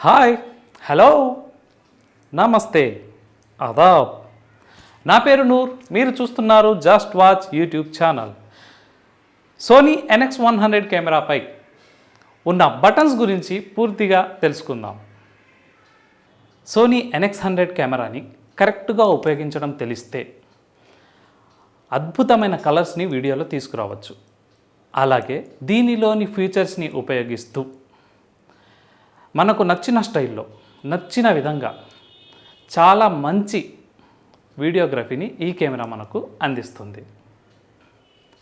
Hi, hello, నమస్తే, ఆదాబ్. నా పేరు నూర్. మీరు చూస్తున్నారు just watch YouTube channel. Sony NX-100 కెమెరాపై ఉన్న బటన్స్ గురించి పూర్తిగా తెలుసుకుందాం. సోనీ NX-100 కెమెరాని కరెక్ట్గా ఉపయోగించడం తెలిస్తే అద్భుతమైన కలర్స్ని వీడియోలో తీసుకురావచ్చు. అలాగే దీనిలోని ఫీచర్స్ని ఉపయోగిస్తూ మనకు నచ్చిన స్టైల్లో, నచ్చిన విధంగా చాలా మంచి వీడియోగ్రఫీని ఈ కెమెరా మనకు అందిస్తుంది.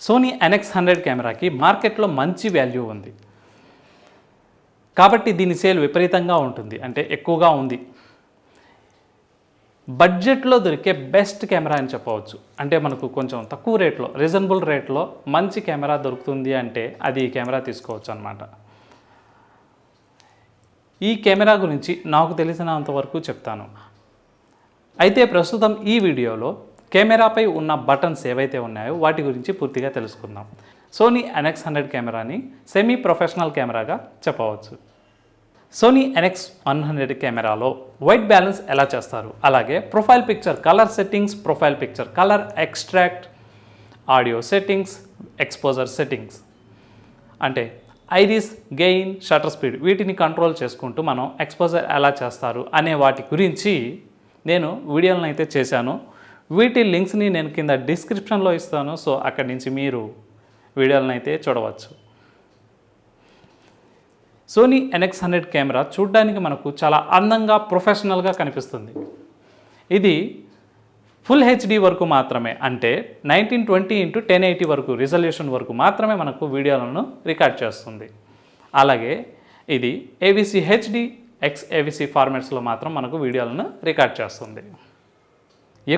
సోనీ NX-100 కెమెరాకి మార్కెట్లో మంచి వాల్యూ ఉంది కాబట్టి దీని సేల్ విపరీతంగా ఉంటుంది, అంటే ఎక్కువగా ఉంది. బడ్జెట్లో దొరికే బెస్ట్ కెమెరా అని చెప్పవచ్చు. అంటే మనకు కొంచెం తక్కువ రేట్లో, రీజనబుల్ రేట్లో మంచి కెమెరా దొరుకుతుంది అంటే అది ఈ కెమెరా తీసుకోవచ్చు అన్నమాట. ఈ కెమెరా గురించి నాకు తెలిసినంతవరకు చెప్తాను. అయితే ప్రస్తుతం ఈ వీడియోలో కెమెరాపై ఉన్న బటన్స్ ఏవైతే ఉన్నాయో వాటి గురించి పూర్తిగా తెలుసుకుందాం. సోనీ NX-100 కెమెరాని సెమీ ప్రొఫెషనల్ కెమెరాగా చెప్పవచ్చు. సోనీ NX-100 కెమెరాలో వైట్ బ్యాలెన్స్ ఎలా చేస్తారు, అలాగే profile picture colour settings, profile picture colour extract, audio settings, exposure settings అంటే ఐరిస్, గెయిన్, షటర్ స్పీడ్ వీటిని కంట్రోల్ చేసుకుంటూ మనం ఎక్స్పోజర్ ఎలా చేస్తారు అనే వాటి గురించి నేను వీడియోలను అయితే చేశాను. వీటి లింక్స్ని నేను కింద డిస్క్రిప్షన్లో ఇస్తాను. సో అక్కడి నుంచి మీరు వీడియోలను అయితే చూడవచ్చు. సోనీ NX-100 కెమెరా చూడ్డానికి మనకు చాలా అందంగా, ప్రొఫెషనల్గా కనిపిస్తుంది. ఇది ఫుల్ HD వరకు మాత్రమే, అంటే 1920x1080 వరకు రిజల్యూషన్ వరకు మాత్రమే మనకు వీడియోలను రికార్డ్ చేస్తుంది. అలాగే ఇది AVC HD, XAVC ఫార్మాట్స్లో మాత్రం మనకు వీడియోలను రికార్డ్ చేస్తుంది.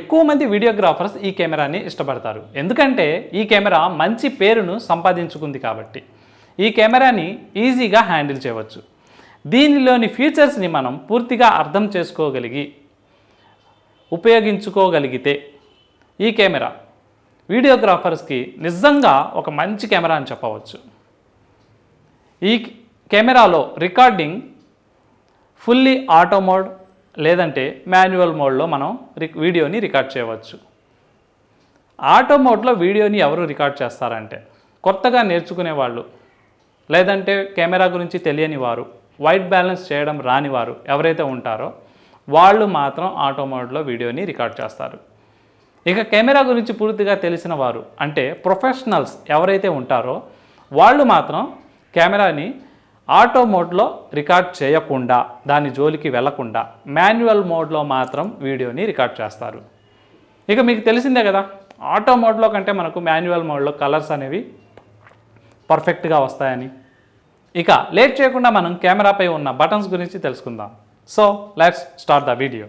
ఎక్కువ మంది వీడియోగ్రాఫర్స్ ఈ కెమెరాని ఇష్టపడతారు, ఎందుకంటే ఈ కెమెరా మంచి పేరును సంపాదించుకుంది కాబట్టి. ఈ కెమెరాని ఈజీగా హ్యాండిల్ చేయవచ్చు. దీనిలోని ఫీచర్స్ని మనం పూర్తిగా అర్థం చేసుకోగలిగి ఉపయోగించుకోగలిగితే ఈ కెమెరా వీడియోగ్రాఫర్స్కి నిజంగా ఒక మంచి కెమెరా అని చెప్పవచ్చు. ఈ కెమెరాలో రికార్డింగ్ ఫుల్లీ ఆటో మోడ్ లేదంటే మాన్యువల్ మోడ్లో మనం వీడియోని రికార్డ్ చేయవచ్చు. ఆటో మోడ్లో వీడియోని ఎవరు రికార్డ్ చేస్తారంటే కొత్తగా నేర్చుకునే వాళ్ళు, లేదంటే కెమెరా గురించి తెలియని వారు, వైట్ బ్యాలెన్స్ చేయడం రాని వారు ఎవరైతే ఉంటారో వాళ్ళు మాత్రం ఆటో మోడ్లో వీడియోని రికార్డ్ చేస్తారు. ఇక కెమెరా గురించి పూర్తిగా తెలిసిన వారు, అంటే ప్రొఫెషనల్స్ ఎవరైతే ఉంటారో వాళ్ళు మాత్రం కెమెరాని ఆటో మోడ్లో రికార్డ్ చేయకుండా, దాని జోలికి వెళ్లకుండా మాన్యువల్ మోడ్లో మాత్రం వీడియోని రికార్డ్ చేస్తారు. ఇక మీకు తెలిసిందే కదా, ఆటో మోడ్లో కంటే మనకు మాన్యువల్ మోడ్లో కలర్స్ అనేవి పర్ఫెక్ట్గా వస్తాయని. ఇక లేట్ చేయకుండా మనం కెమెరాపై ఉన్న బటన్స్ గురించి తెలుసుకుందాం. So let's start the video.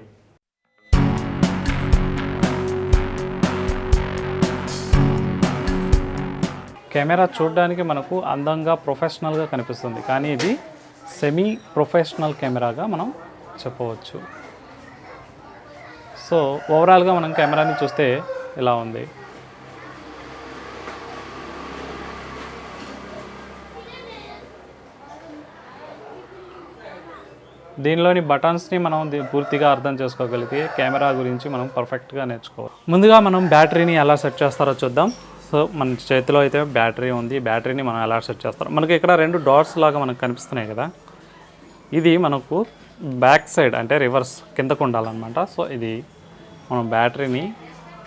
Camera చూడడానికి మనకు అందంగా, ప్రొఫెషనల్గా కనిపిస్తుంది, కానీ ఇది సెమీ ప్రొఫెషనల్ కెమెరాగా మనం చెప్పవచ్చు. సో ఓవరాల్గా మనం కెమెరాని చూస్తే ఇలా ఉంది. దీనిలోని బటన్స్ని మనం పూర్తిగా అర్థం చేసుకోగలిగితే కెమెరా గురించి మనం పర్ఫెక్ట్గా నేర్చుకోవాలి. ముందుగా మనం బ్యాటరీని ఎలా సెట్ చేస్తారో చూద్దాం. సో మన చేతిలో అయితే బ్యాటరీ ఉంది. బ్యాటరీని మనం ఎలా సెట్ చేస్తారో, మనకి ఇక్కడ 2 డాట్స్ లాగా మనకు కనిపిస్తున్నాయి కదా, ఇది మనకు బ్యాక్ సైడ్ అంటే రివర్స్ కిందకు ఉండాలన్నమాట. సో ఇది మనం బ్యాటరీని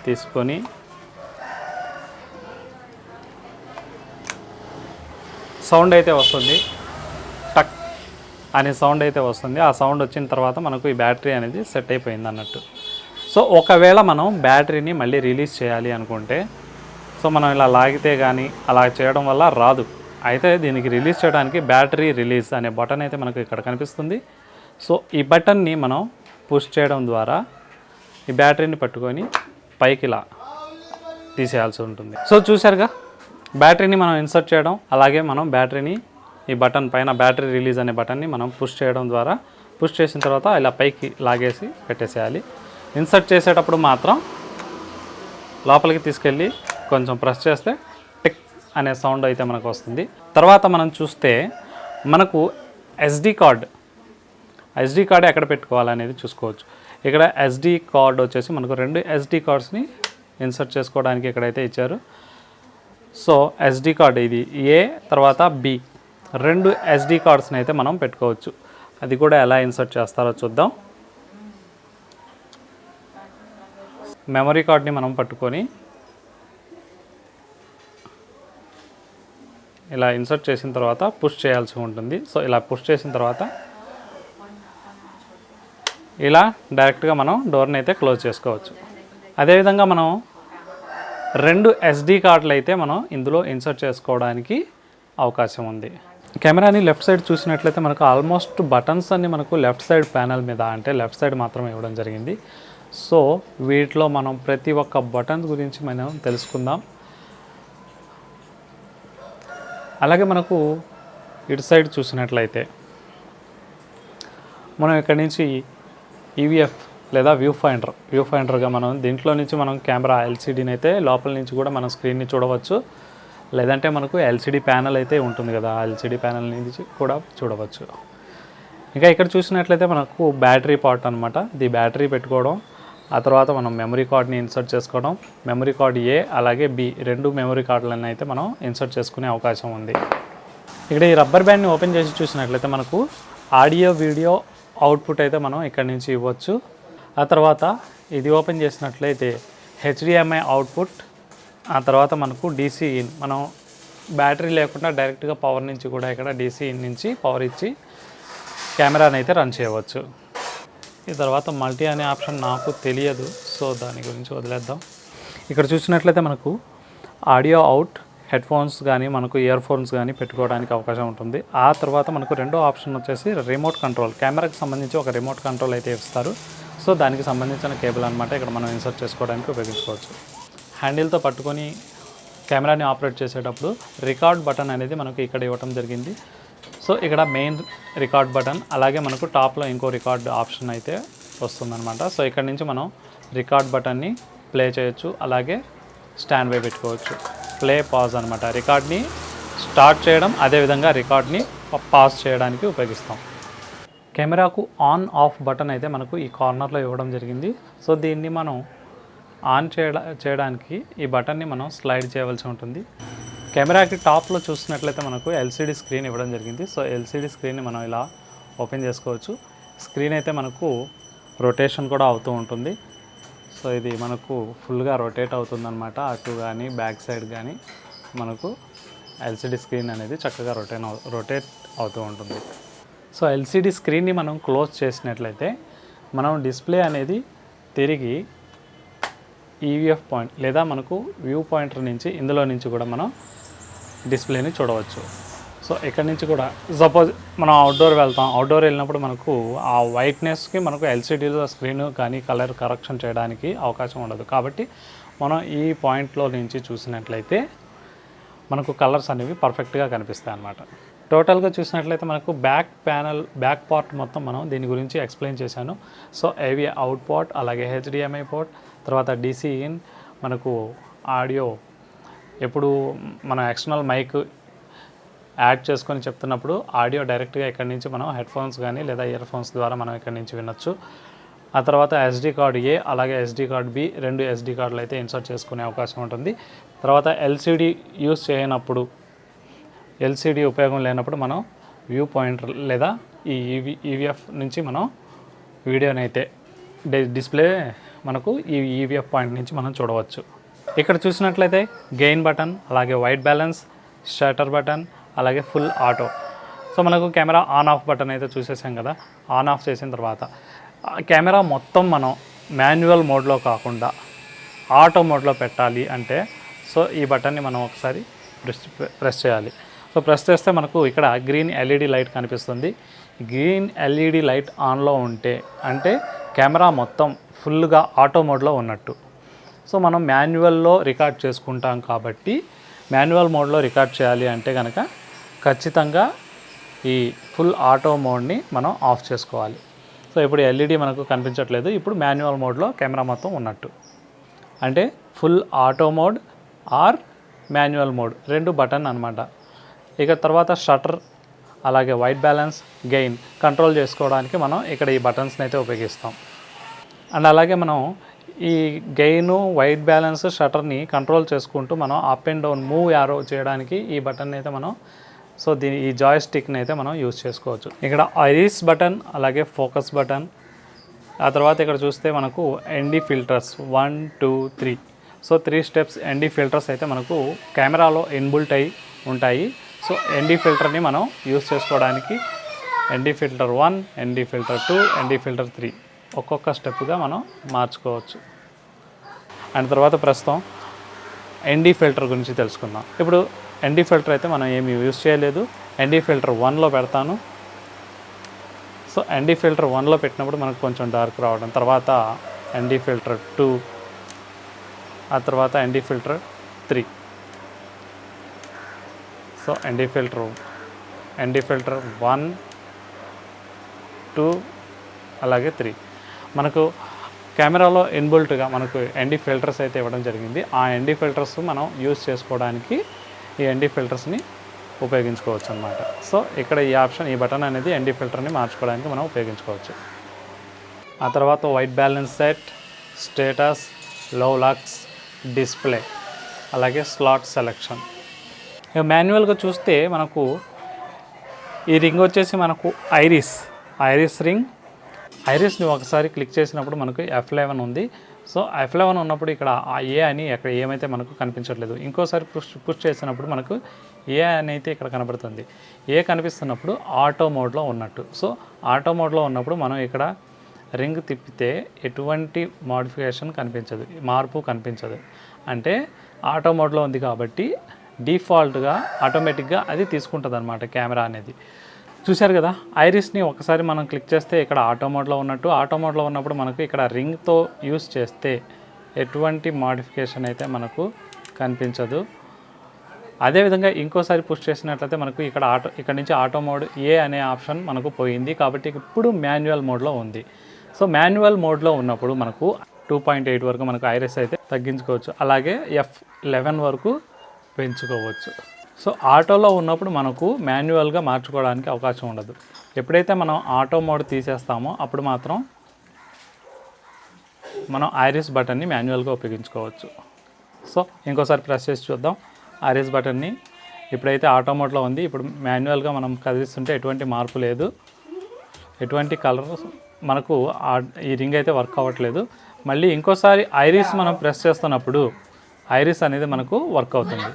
తీసుకొని సౌండ్ అయితే వస్తుంది, టక్ అనే సౌండ్ అయితే వస్తుంది. ఆ సౌండ్ వచ్చిన తర్వాత మనకు ఈ బ్యాటరీ అనేది సెట్ అయిపోయింది అన్నట్టు. సో ఒకవేళ మనం బ్యాటరీని మళ్ళీ రిలీజ్ చేయాలి అనుకుంటే, సో మనం ఇలా లాగితే కానీ అలా చేయడం వల్ల రాదు. అయితే దీనికి రిలీజ్ చేయడానికి బ్యాటరీ రిలీజ్ అనే బటన్ అయితే మనకు ఇక్కడ కనిపిస్తుంది. సో ఈ బటన్ని మనం పుష్ చేయడం ద్వారా ఈ బ్యాటరీని పట్టుకొని పైకి ఇలా తీసేయాల్సి ఉంటుంది. సో చూసారుగా, బ్యాటరీని మనం ఇన్సర్ట్ చేయడం, అలాగే మనం బ్యాటరీని ఈ బటన్ పైన బ్యాటరీ రిలీజ్ అనే బటన్ని మనం పుష్ చేయడం ద్వారా, పుష్ చేసిన తర్వాత ఇలా పైకి లాగేసి పెట్టేసేయాలి. ఇన్సర్ట్ చేసేటప్పుడు మాత్రం లోపలికి తీసుకెళ్ళి కొంచెం ప్రెస్ చేస్తే టిక్ అనే సౌండ్ అయితే మనకు వస్తుంది. తర్వాత మనం చూస్తే మనకు SD కార్డ్ ఎస్డి కార్డ్ ఎక్కడ పెట్టుకోవాలనేది చూసుకోవచ్చు. ఇక్కడ ఎస్డి కార్డ్ వచ్చేసి మనకు 2 ఎస్డి కార్డ్స్ని ఇన్సర్ట్ చేసుకోవడానికి ఎక్కడైతే ఇచ్చారు. సో ఎస్డి కార్డ్ ఇది ఏ తర్వాత బి 2 ఎస్డి కార్డ్స్ని అయితే మనం పెట్టుకోవచ్చు. అది కూడా ఎలా ఇన్సర్ట్ చేస్తారో చూద్దాం. మెమరీ కార్డ్ని మనం పట్టుకొని ఇలా ఇన్సర్ట్ చేసిన తర్వాత పుష్ చేయాల్సి ఉంటుంది. సో ఇలా పుష్ చేసిన తర్వాత ఇలా డైరెక్ట్గా మనం డోర్ని అయితే క్లోజ్ చేసుకోవచ్చు. అదేవిధంగా మనం 2 ఎస్డి కార్డులు అయితే మనం ఇందులో ఇన్సర్ట్ చేసుకోవడానికి అవకాశం ఉంది. కెమెరాని లెఫ్ట్ సైడ్ చూసినట్లయితే మనకు ఆల్మోస్ట్ బటన్స్ అన్ని మనకు లెఫ్ట్ సైడ్ ప్యానల్ మీద అంటే లెఫ్ట్ సైడ్ మాత్రమే ఇవ్వడం జరిగింది. సో వీటిలో మనం ప్రతి ఒక్క బటన్స్ గురించి మనం తెలుసుకుందాం. అలాగే మనకు ఇటు సైడ్ చూసినట్లయితే మనం ఇక్కడి నుంచి ఈవీఎఫ్ లేదా వ్యూ ఫైండర్గా మనం దీంట్లో నుంచి మనం కెమెరా ఎల్సిడీని అయితే లోపల నుంచి కూడా మనం స్క్రీన్ని చూడవచ్చు. లేదంటే మనకు ఎల్సిడి ప్యానల్ అయితే ఉంటుంది కదా, ఆ ఎల్సిడి ప్యానల్ నుంచి కూడా చూడవచ్చు. ఇంకా ఇక్కడ చూసినట్లయితే మనకు బ్యాటరీ పార్ట్ అనమాట. ఇది బ్యాటరీ పెట్టుకోవడం, ఆ తర్వాత మనం మెమరీ కార్డ్ని ఇన్సర్ట్ చేసుకోవడం. మెమరీ కార్డ్ ఏ అలాగే బి 2 మెమరీ కార్డులను అయితే మనం ఇన్సర్ట్ చేసుకునే అవకాశం ఉంది. ఇక్కడ ఈ రబ్బర్ బ్యాండ్ని ఓపెన్ చేసి చూసినట్లయితే మనకు ఆడియో వీడియో అవుట్పుట్ అయితే మనం ఇక్కడ నుంచి ఇవ్వచ్చు. ఆ తర్వాత ఇది ఓపెన్ చేసినట్లయితే హెచ్డిఎంఐ అవుట్పుట్, ఆ తర్వాత మనకు డీసీ ఇన్, మనం బ్యాటరీ లేకుండా డైరెక్ట్గా పవర్ నుంచి కూడా ఇక్కడ డీసీ ఇన్ నుంచి పవర్ ఇచ్చి కెమెరాని అయితే రన్ చేయవచ్చు. ఈ తర్వాత మల్టీ అనే ఆప్షన్ నాకు తెలియదు, సో దాని గురించి వదిలేద్దాం. ఇక్కడ చూసినట్లయితే మనకు ఆడియో అవుట్, హెడ్ ఫోన్స్ కానీ మనకు ఇయర్ ఫోన్స్ కానీ పెట్టుకోవడానికి అవకాశం ఉంటుంది. ఆ తర్వాత మనకు రెండో ఆప్షన్ వచ్చేసి రిమోట్ కంట్రోల్. కెమెరాకి సంబంధించి ఒక రిమోట్ కంట్రోల్ అయితే ఇస్తారు. సో దానికి సంబంధించిన కేబుల్ అనమాట ఇక్కడ మనం ఇన్సర్ట్ చేసుకోవడానికి ఉపయోగించుకోవచ్చు. హ్యాండిల్తో పట్టుకొని కెమెరాని ఆపరేట్ చేసేటప్పుడు రికార్డ్ బటన్ అనేది మనకు ఇక్కడ ఇవ్వటం జరిగింది. సో ఇక్కడ మెయిన్ రికార్డ్ బటన్, అలాగే మనకు టాప్లో ఇంకో రికార్డ్ ఆప్షన్ అయితే వస్తుందన్నమాట. సో ఇక్కడ నుంచి మనం రికార్డ్ బటన్ని ప్లే చేయొచ్చు, అలాగే స్టాండ్ బై పెట్టుకోవచ్చు. ప్లే పాజ్ అనమాట, రికార్డ్ని స్టార్ట్ చేయడం, అదేవిధంగా రికార్డ్ని పాజ్ చేయడానికి ఉపయోగిస్తాం. కెమెరాకు ఆన్ ఆఫ్ బటన్ అయితే మనకు ఈ కార్నర్లో ఇవ్వడం జరిగింది. సో దీన్ని మనం ఆన్ చేయడానికి ఈ బటన్ని మనం స్లైడ్ చేయవలసి ఉంటుంది. కెమెరాకి టాప్లో చూసినట్లయితే మనకు ఎల్సిడి స్క్రీన్ ఇవ్వడం జరిగింది. సో ఎల్సిడి స్క్రీన్ని మనం ఇలా ఓపెన్ చేసుకోవచ్చు. స్క్రీన్ అయితే మనకు రొటేషన్ కూడా అవుతూ ఉంటుంది. సో ఇది మనకు ఫుల్గా రొటేట్ అవుతుందన్నమాట. అటు కానీ బ్యాక్ సైడ్ కానీ మనకు ఎల్సిడి స్క్రీన్ అనేది చక్కగా రొటేట్ అవుతూ ఉంటుంది. సో ఎల్సిడి స్క్రీన్ని మనం క్లోజ్ చేసినట్లయితే మనం డిస్ప్లే అనేది తిరిగి ఈవీఎఫ్ పాయింట్ లేదా మనకు వ్యూ పాయింటర్ నుంచి ఇందులో నుంచి కూడా మనం డిస్ప్లేని చూడవచ్చు. సో ఇక్కడ నుంచి కూడా సపోజ్ మనం అవుట్డోర్ వెళ్తాం, అవుట్డోర్ వెళ్ళినప్పుడు మనకు ఆ వైట్నెస్కి మనకు ఎల్సిడీలో స్క్రీన్ కానీ కలర్ కరెక్షన్ చేయడానికి అవకాశం ఉండదు. కాబట్టి మనం ఈ పాయింట్లో నుంచి చూసినట్లయితే మనకు కలర్స్ అనేవి పర్ఫెక్ట్గా కనిపిస్తాయి అన్నమాట. టోటల్గా చూసినట్లయితే మనకు బ్యాక్ పార్ట్ మొత్తం మనం దీని గురించి ఎక్స్ప్లెయిన్ చేశాను. సో ఏవి అవుట్ పార్ట్, అలాగే హెచ్డిఎంఐ పోర్ట్, తర్వాత డీసీ ఇన్, మనకు ఆడియో ఎప్పుడు మన ఎక్స్టర్నల్ మైక్ యాడ్ చేసుకొని చెప్తున్నప్పుడు ఆడియో డైరెక్ట్గా ఇక్కడి నుంచి మనం హెడ్ ఫోన్స్ కానీ లేదా ఇయర్ ఫోన్స్ ద్వారా మనం ఇక్కడి నుంచి వినొచ్చు. ఆ తర్వాత ఎస్డి కార్డ్ ఏ అలాగే ఎస్డి కార్డ్ బి 2 ఎస్డి కార్డులు అయితే ఇన్సర్ట్ చేసుకునే అవకాశం ఉంటుంది. తర్వాత ఎల్సిడి యూస్ చేయనప్పుడు, ఎల్సిడి ఉపయోగం లేనప్పుడు మనం వ్యూ పాయింటర్ లేదా ఈ ఈవీఎఫ్ నుంచి మనం వీడియోని అయితే డిస్ప్లే మనకు ఈ ఈవీఎఫ్ పాయింట్ నుంచి మనం చూడవచ్చు. ఇక్కడ చూసినట్లయితే గెయిన్ బటన్, అలాగే వైట్ బ్యాలెన్స్, షటర్ బటన్, అలాగే ఫుల్ ఆటో. సో మనకు కెమెరా ఆన్ ఆఫ్ బటన్ అయితే చూసేసాం కదా. ఆన్ ఆఫ్ చేసిన తర్వాత కెమెరా మొత్తం మనం మాన్యువల్ మోడ్లో కాకుండా ఆటో మోడ్లో పెట్టాలి అంటే సో ఈ బటన్ని మనం ఒకసారి ప్రెస్ చేయాలి. సో ప్రెస్ చేస్తే మనకు ఇక్కడ గ్రీన్ ఎల్ఈడి లైట్ కనిపిస్తుంది. గ్రీన్ ఎల్ఈడి లైట్ ఆన్లో ఉంటే అంటే కెమెరా మొత్తం ఫుల్గా ఆటో మోడ్లో ఉన్నట్టు. సో మనం మాన్యువల్లో రికార్డ్ చేసుకుంటాం కాబట్టి మాన్యువల్ మోడ్లో రికార్డ్ చేయాలి అంటే కనుక ఖచ్చితంగా ఈ ఫుల్ ఆటో మోడ్ని మనం ఆఫ్ చేసుకోవాలి. సో ఇప్పుడు ఎల్ఈడి మనకు కనిపించట్లేదు, ఇప్పుడు మాన్యువల్ మోడ్లో కెమెరా మొత్తం ఉన్నట్టు. అంటే full auto mode or manual mode 2 button అనమాట. ఇక తర్వాత షటర్ అలాగే వైట్ బ్యాలెన్స్, గెయిన్ కంట్రోల్ చేసుకోవడానికి మనం ఇక్కడ ఈ బటన్స్ని అయితే ఉపయోగిస్తాం. అండ్ అలాగే మనం ఈ గెయిన్, వైట్ బ్యాలెన్స్, షటర్ని కంట్రోల్ చేసుకుంటూ మనం up and down move arrow చేయడానికి ఈ బటన్ అయితే మనం ఈ జాయ్ స్టిక్ని అయితే మనం యూజ్ చేసుకోవచ్చు. ఇక్కడ ఐరిస్ బటన్, అలాగే ఫోకస్ బటన్, ఆ తర్వాత ఇక్కడ చూస్తే మనకు ND filters 1, 2, 3. 3 steps ND filters అయితే మనకు కెమెరాలో ఇన్బుల్ట్ అయి ఉంటాయి. ఎన్డి ఫిల్టర్ని మనం యూజ్ చేసుకోవడానికి ND filter 1, ND filter 2, ND filter 3 ఒక్కొక్క స్టెప్గా మనం మార్చుకోవచ్చు. అండ్ తర్వాత ప్రస్తుతం ఎన్డి ఫిల్టర్ గురించి తెలుసుకుందాం. ఇప్పుడు ఎన్డి ఫిల్టర్ అయితే మనం ఏమి యూజ్ చేయలేదు. ఎన్డి ఫిల్టర్ 1లో పెడతాను. ఎన్డి ఫిల్టర్ 1లో పెట్టినప్పుడు మనకు కొంచెం డార్క్ రావడం, తర్వాత ఎన్డి ఫిల్టర్ 2, ఆ తర్వాత ఎన్డి ఫిల్టర్ 3. ఎన్డి ఫిల్టర్ 1, 2 అలాగే 3 మనకు కెమెరాలో ఇన్బుల్ట్గా మనకు ఎన్డి ఫిల్టర్స్ అయితే ఇవ్వడం జరిగింది. ఆ ఎన్డి ఫిల్టర్స్ మనం యూజ్ చేసుకోవడానికి ఈ ఎన్డి ఫిల్టర్స్ని ఉపయోగించుకోవచ్చు అన్నమాట. ఇక్కడ ఈ బటన్ అనేది ఎన్డి ఫిల్టర్ని మార్చుకోవడానికి మనం ఉపయోగించుకోవచ్చు. ఆ తర్వాత వైట్ బ్యాలెన్స్ సెట్, స్టేటస్, లో లక్స్, డిస్ప్లే, అలాగే స్లాట్ సెలెక్షన్. ఇక మాన్యువల్గా చూస్తే మనకు ఈ రింగ్ వచ్చేసి మనకు ఐరిస్ రింగ్. ఐరిస్ని ఒకసారి క్లిక్ చేసినప్పుడు మనకు F11 ఉంది. F11 ఉన్నప్పుడు ఇక్కడ ఏ అని అక్కడ ఏమైతే మనకు కనిపించట్లేదు. ఇంకోసారి పుష్ చేసినప్పుడు మనకు ఏ అని అయితే ఇక్కడ కనబడుతుంది. ఏ కనిపిస్తున్నప్పుడు ఆటో మోడ్లో ఉన్నట్టు. ఆటో మోడ్లో ఉన్నప్పుడు మనం ఇక్కడ రింగ్ తిప్పితే ఎటువంటి మార్పు కనిపించదు. అంటే ఆటో మోడ్లో ఉంది కాబట్టి డిఫాల్ట్గా ఆటోమేటిక్గా అది తీసుకుంటుంది అన్నమాట కెమెరా అనేది. చూశారు కదా, ఐరిస్ని ఒకసారి మనం క్లిక్ చేస్తే ఇక్కడ ఆటో మోడ్లో ఉన్నట్టు. ఆటో మోడ్లో ఉన్నప్పుడు మనకు ఇక్కడ రింగ్తో యూస్ చేస్తే ఎటువంటి మోడిఫికేషన్ అయితే మనకు కనిపించదు. అదేవిధంగా ఇంకోసారి పుష్ చేసినట్లయితే మనకు ఇక్కడ నుంచి ఆటో మోడ్ ఏ అనే ఆప్షన్ మనకు పోయింది కాబట్టి ఇప్పుడు మాన్యువల్ మోడ్లో ఉంది. మాన్యువల్ మోడ్లో ఉన్నప్పుడు మనకు 2.8 వరకు మనకు ఐరిస్ అయితే తగ్గించుకోవచ్చు, అలాగే F11 వరకు పెంచుకోవచ్చు. ఆటోలో ఉన్నప్పుడు మనకు మాన్యువల్గా మార్చుకోవడానికి అవకాశం ఉండదు. ఎప్పుడైతే మనం ఆటో మోడ్ తీసేస్తామో అప్పుడు మాత్రం మనం ఐరిస్ బటన్ని మాన్యువల్గా ఉపయోగించుకోవచ్చు. ఇంకోసారి ప్రెస్ చేసి చూద్దాం. ఐరిస్ బటన్ని ఇప్పుడైతే ఆటో మోడ్లో ఉంది. ఇప్పుడు మాన్యువల్గా మనం కదిలిస్తుంటే ఎటువంటి మార్పు లేదు, ఎటువంటి కలర్ మనకు ఈ రింగ్ అయితే వర్క్ అవ్వట్లేదు. మళ్ళీ ఇంకోసారి ఐరిస్ మనం ప్రెస్ చేస్తున్నప్పుడు ఐరిస్ అనేది మనకు వర్క్ అవుతుంది.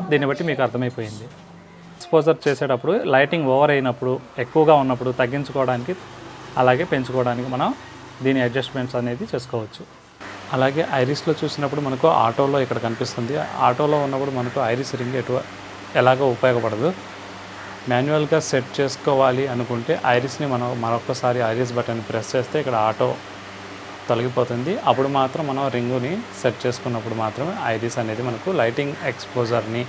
దీన్ని బట్టి మీకు అర్థమైపోయింది. ఎక్స్పోజర్ చేసేటప్పుడు లైటింగ్ ఓవర్ అయినప్పుడు, ఎక్కువగా ఉన్నప్పుడు తగ్గించుకోవడానికి అలాగే పెంచుకోవడానికి మనం దీని అడ్జస్ట్మెంట్స్ అనేది చేసుకోవచ్చు. అలాగే ఐరిస్లో చూసినప్పుడు మనకు ఆటోలో ఇక్కడ కనిపిస్తుంది. ఆటోలో ఉన్నప్పుడు మనకు ఐరిస్ రింగ్ ఎలాగో ఉపయోగపడదు. మాన్యువల్గా సెట్ చేసుకోవాలి అనుకుంటే ఐరిస్ని మనం మరొకసారి ఐరిస్ బటన్ ప్రెస్ చేస్తే ఇక్కడ ఆటో తొలగిపోతుంది. అప్పుడు మాత్రం మనం రింగుని సెట్ చేసుకున్నప్పుడు మాత్రమే ఐరిస్ అనేది మనకు లైటింగ్ ఎక్స్పోజర్ని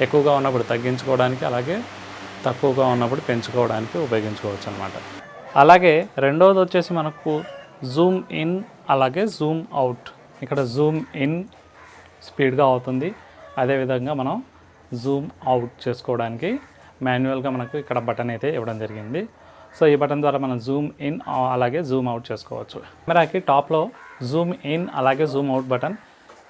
ఎక్కువగా ఉన్నప్పుడు తగ్గించుకోవడానికి, అలాగే తక్కువగా ఉన్నప్పుడు పెంచుకోవడానికి ఉపయోగించుకోవచ్చు అన్నమాట. అలాగే రెండవది వచ్చేసి మనకు జూమ్ ఇన్, అలాగే జూమ్ అవుట్. ఇక్కడ జూమ్ ఇన్ స్పీడ్గా అవుతుంది, అదేవిధంగా మనం జూమ్ అవుట్ చేసుకోవడానికి మాన్యువల్గా మనకు ఇక్కడ బటన్ అయితే ఇవ్వడం జరిగింది. ఈ బటన్ ద్వారా మనం జూమ్ ఇన్ అలాగే జూమ్ అవుట్ చేసుకోవచ్చు. కెమెరాకి టాప్లో జూమ్ ఇన్ అలాగే Zoom out button,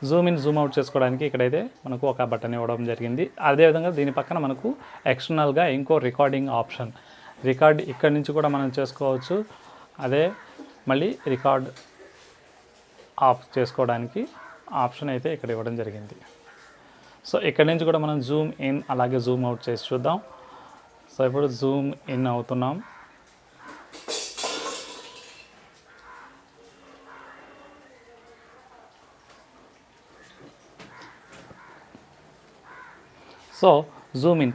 Zoom in Zoom out చేసుకోవడానికి ఇక్కడైతే మనకు ఒక బటన్ ఇవ్వడం జరిగింది. అదేవిధంగా దీని పక్కన మనకు ఎక్స్టర్నల్గా ఇంకో రికార్డింగ్ ఆప్షన్, రికార్డ్ ఇక్కడి నుంచి కూడా మనం చేసుకోవచ్చు. అదే మళ్ళీ రికార్డ్ ఆఫ్ చేసుకోవడానికి ఆప్షన్ అయితే ఇక్కడ ఇవ్వడం జరిగింది. ఇక్కడి నుంచి కూడా మనం జూమ్ ఇన్ అలాగే జూమ్ అవుట్ చేసి చూద్దాం. ఇప్పుడు జూమ్ ఇన్ అవుతున్నాం. జూమ్ ఇన్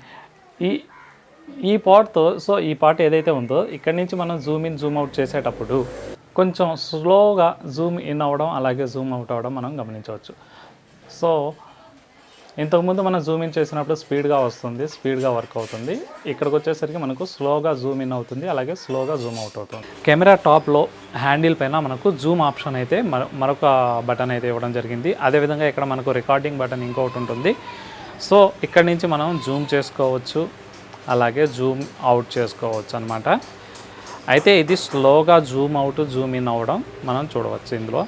ఈ పార్ట్తో ఈ పార్ట్ ఏదైతే ఉందో ఇక్కడి నుంచి మనం జూమ్ ఇన్ జూమ్ అవుట్ చేసేటప్పుడు కొంచెం స్లోగా జూమ్ ఇన్ అవ్వడం అలాగే జూమ్ అవుట్ అవ్వడం మనం గమనించవచ్చు. ఇంతకుముందు మనం జూమ్ ఇన్ చేసినప్పుడు స్పీడ్గా వస్తుంది, స్పీడ్గా వర్క్ అవుతుంది. ఇక్కడికి వచ్చేసరికి మనకు స్లోగా జూమ్ ఇన్ అవుతుంది, అలాగే స్లోగా జూమ్ అవుట్ అవుతుంది. కెమెరా టాప్లో హ్యాండిల్ పైన మనకు జూమ్ ఆప్షన్ అయితే మరొక బటన్ అయితే ఇవ్వడం జరిగింది. అదేవిధంగా ఇక్కడ మనకు రికార్డింగ్ బటన్ ఇంకొకటి ఉంటుంది. ఇక్కడి నుంచి మనం జూమ్ చేసుకోవచ్చు, అలాగే జూమ్ అవుట్ చేసుకోవచ్చు అనమాట. అయితే ఇది స్లోగా జూమ్ అవుట్ జూమ్ ఇన్ అవ్వడం మనం చూడవచ్చు. ఇందులో